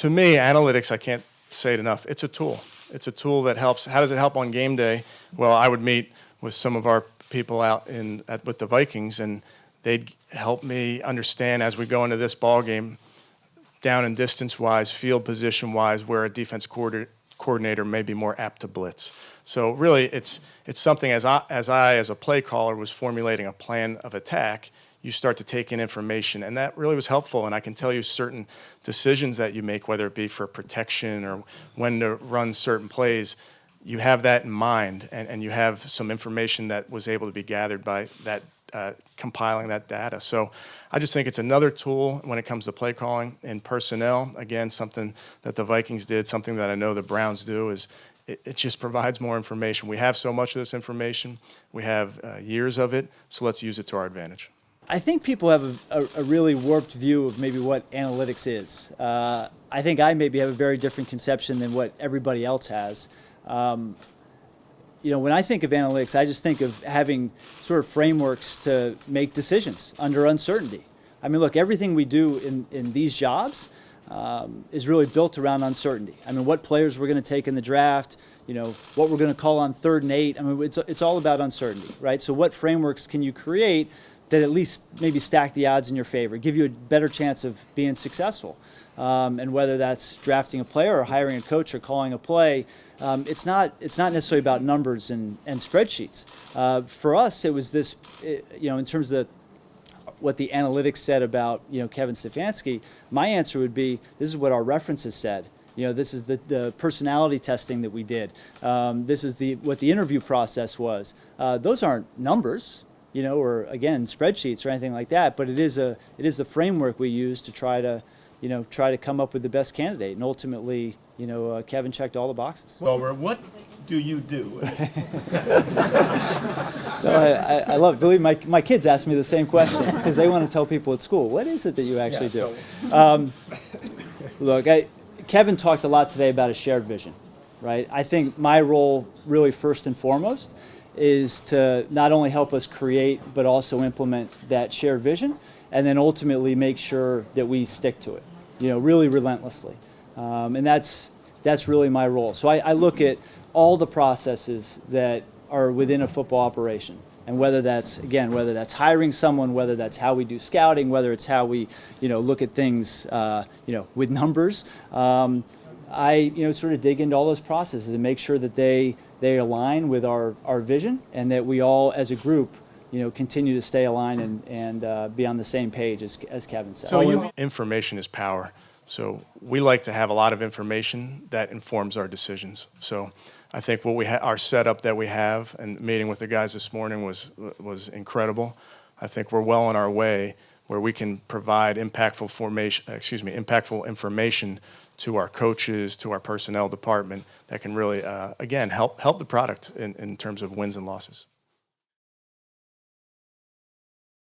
To me, analytics, I can't say it enough, it's a tool. It's a tool that helps. How does it help on game day? Well, I would meet with some of our people out with the Vikings, and they'd help me understand as we go into this ball game, down and distance-wise, field position-wise, where a defense coordinator may be more apt to blitz. So really, it's something as a play caller was formulating a plan of attack, you start to take in information, and that really was helpful. And I can tell you certain decisions that you make, whether it be for protection or when to run certain plays, you have that in mind, and you have some information that was able to be gathered by that compiling that data. So I just think it's another tool when it comes to play calling and personnel. Again, something that the Vikings did, something that I know the Browns do, is it just provides more information. We have so much of this information. We have years of it, so let's use it to our advantage. I think people have a really warped view of maybe what analytics is. I think I maybe have a very different conception than what everybody else has. When I think of analytics, I just think of having sort of frameworks to make decisions under uncertainty. I mean, look, everything we do in these jobs is really built around uncertainty. I mean, what players we're going to take in the draft, what we're going to call on 3rd and 8. I mean, it's all about uncertainty, right? So what frameworks can you create that at least maybe stack the odds in your favor, give you a better chance of being successful? And whether that's drafting a player or hiring a coach or calling a play, it's not necessarily about numbers and spreadsheets. For us, it was this, in terms of what the analytics said about, Kevin-Stefanski, my answer would be, this is what our references said. This is the personality testing that we did. This is what the interview process was. Those aren't numbers, or again, spreadsheets or anything like that, but it is the framework we use to try to come up with the best candidate. And ultimately, Kevin checked all the boxes. Well, what do you do? No, I love it. Believe me, my kids ask me the same question because they want to tell people at school, what is it that you actually do? Look, Kevin talked a lot today about a shared vision, right? I think my role really first and foremost is to not only help us create but also implement that shared vision, and then ultimately make sure that we stick to it, really relentlessly. And that's really my role. So I look at all the processes that are within a football operation, and whether that's hiring someone, whether that's how we do scouting, whether it's how we look at things with numbers. I sort of dig into all those processes and make sure that they align with our vision, and that we all as a group continue to stay aligned and be on the same page, as Kevin said. So information is power. So we like to have a lot of information that informs our decisions. So I think our setup that we have, and meeting with the guys this morning was incredible. I think we're well on our way where we can provide impactful information to our coaches, to our personnel department that can really, again, help the product in terms of wins and losses.